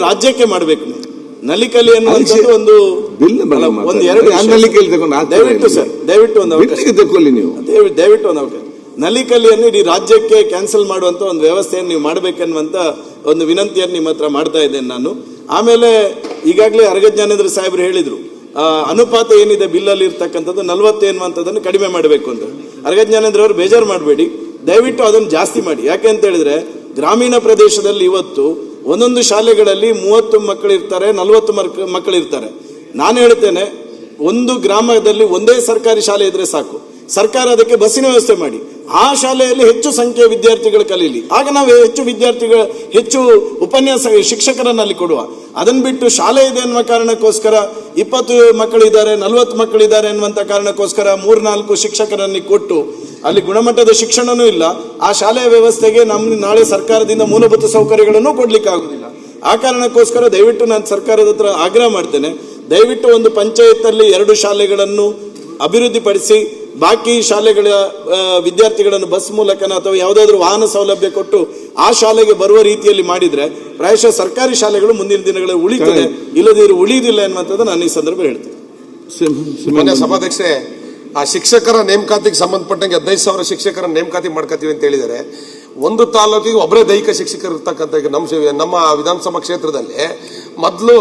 ರಾಜ್ಯಕ್ಕೆ ಮಾಡಬೇಕು. ನಲಿಕಲಿ ಅನ್ನುವಂಥದ್ದು ಒಂದು ಬಿಲ್ ಒಂದು ಎರಡು ದಯವಿಟ್ಟು ಸರ್ ದಯವಿಟ್ಟು ಒಂದು ದಯವಿಟ್ಟು ಒಂದು ಅವಕಾಶ. ನಲಿಕಲಿಯನ್ನು ಇಡೀ ರಾಜ್ಯಕ್ಕೆ ಕ್ಯಾನ್ಸಲ್ ಮಾಡುವಂತ ಒಂದು ವ್ಯವಸ್ಥೆಯನ್ನು ನೀವು ಮಾಡಬೇಕನ್ನುವಂತ ಒಂದು ವಿನಂತಿಯನ್ನು ನಿಮ್ಮ ಹತ್ರ ಮಾಡ್ತಾ ಇದ್ದೇನೆ ನಾನು. ಆಮೇಲೆ ಈಗಾಗಲೇ ಅರಗಜ್ಞಾನೇಂದ್ರ ಸಾಹೇಬರು ಹೇಳಿದ್ರು, ಅನುಪಾತ ಏನಿದೆ ಬಿಲ್ಲಲ್ಲಿ ಇರ್ತಕ್ಕಂಥದ್ದು 40 ಎನ್ನುವಂಥದ್ದನ್ನು ಕಡಿಮೆ ಮಾಡಬೇಕು ಅಂತ. ಅರಗಜ್ಞಾನೇಂದ್ರ ಅವರು ಬೇಜಾರು ಮಾಡಬೇಡಿ, ದಯವಿಟ್ಟು ಅದನ್ನು ಜಾಸ್ತಿ ಮಾಡಿ. ಯಾಕೆ ಅಂತ ಹೇಳಿದ್ರೆ ಗ್ರಾಮೀಣ ಪ್ರದೇಶದಲ್ಲಿ ಇವತ್ತು ಒಂದೊಂದು ಶಾಲೆಗಳಲ್ಲಿ 30 ಮಕ್ಕಳು ಇರ್ತಾರೆ, 40 ಮಕ್ಕಳು ಇರ್ತಾರೆ. ನಾನು ಹೇಳ್ತೇನೆ, ಒಂದು ಗ್ರಾಮದಲ್ಲಿ ಒಂದೇ ಸರ್ಕಾರಿ ಶಾಲೆ ಇದ್ರೆ ಸಾಕು. ಸರ್ಕಾರ ಅದಕ್ಕೆ ಬಸ್ಸಿನ ವ್ಯವಸ್ಥೆ ಮಾಡಿ, ಆ ಶಾಲೆಯಲ್ಲಿ ಹೆಚ್ಚು ಸಂಖ್ಯೆಯ ವಿದ್ಯಾರ್ಥಿಗಳು ಕಲೀಲಿ. ಆಗ ನಾವು ಹೆಚ್ಚು ಉಪನ್ಯಾಸ ಶಿಕ್ಷಕರನ್ನು ಅಲ್ಲಿ ಕೊಡುವ. ಅದನ್ನು ಬಿಟ್ಟು ಶಾಲೆ ಇದೆ ಅನ್ನುವ ಕಾರಣಕ್ಕೋಸ್ಕರ 20 ಮಕ್ಕಳಿದ್ದಾರೆ, 40 ಮಕ್ಕಳಿದ್ದಾರೆ ಅನ್ನುವಂಥ ಕಾರಣಕ್ಕೋಸ್ಕರ 3-4 ಶಿಕ್ಷಕರನ್ನು ಕೊಟ್ಟು ಅಲ್ಲಿ ಗುಣಮಟ್ಟದ ಶಿಕ್ಷಣನೂ ಇಲ್ಲ. ಆ ಶಾಲೆಯ ವ್ಯವಸ್ಥೆಗೆ ನಾಳೆ ಸರ್ಕಾರದಿಂದ ಮೂಲಭೂತ ಸೌಕರ್ಯಗಳನ್ನು ಕೊಡ್ಲಿಕ್ಕೆ ಆಗುದಿಲ್ಲ. ಆ ಕಾರಣಕ್ಕೋಸ್ಕರ ದಯವಿಟ್ಟು ನಾನು ಸರ್ಕಾರದ ಹತ್ರ ಆಗ್ರಹ ಮಾಡ್ತೇನೆ, ದಯವಿಟ್ಟು ಒಂದು ಪಂಚಾಯತ್ ಅಲ್ಲಿ 2 ಶಾಲೆಗಳನ್ನು ಅಭಿವೃದ್ಧಿಪಡಿಸಿ ಬಾಕಿ ಶಾಲೆಗಳ ವಿದ್ಯಾರ್ಥಿಗಳನ್ನು ಬಸ್ ಮೂಲಕನ ಅಥವಾ ಯಾವುದಾದ್ರೂ ವಾಹನ ಸೌಲಭ್ಯ ಕೊಟ್ಟು ಆ ಶಾಲೆಗೆ ಬರುವ ರೀತಿಯಲ್ಲಿ ಮಾಡಿದ್ರೆ ಪ್ರಾಯಶಃ ಸರ್ಕಾರಿ ಶಾಲೆಗಳು ಮುಂದಿನ ದಿನಗಳಲ್ಲಿ ಉಳಿತದೆ, ಇಲ್ಲದಿರು ಉಳಿಯುವುದಿಲ್ಲ ಎನ್ನುವಂಥದ್ದು ನಾನು ಈ ಸಂದರ್ಭ ಹೇಳ್ತೇನೆ. ಸಭಾಧ್ಯಕ್ಷೆ, ಆ ಶಿಕ್ಷಕರ ನೇಮಕಾತಿಗೆ ಸಂಬಂಧಪಟ್ಟಂಗೆ 15,000 ಶಿಕ್ಷಕರ ನೇಮಕಾತಿ ಮಾಡ್ಕೋತೀವಿ ಅಂತ ಹೇಳಿದ್ದಾರೆ. ಒಂದು ತಾಲೂಕಿಗೆ ಒಬ್ಬರೇ ದೈಹಿಕ ಶಿಕ್ಷಕರು ಇರ್ತಕ್ಕಂಥ ನಮ್ಮ ವಿಧಾನಸಭಾ ಕ್ಷೇತ್ರದಲ್ಲಿ ಮೊದಲು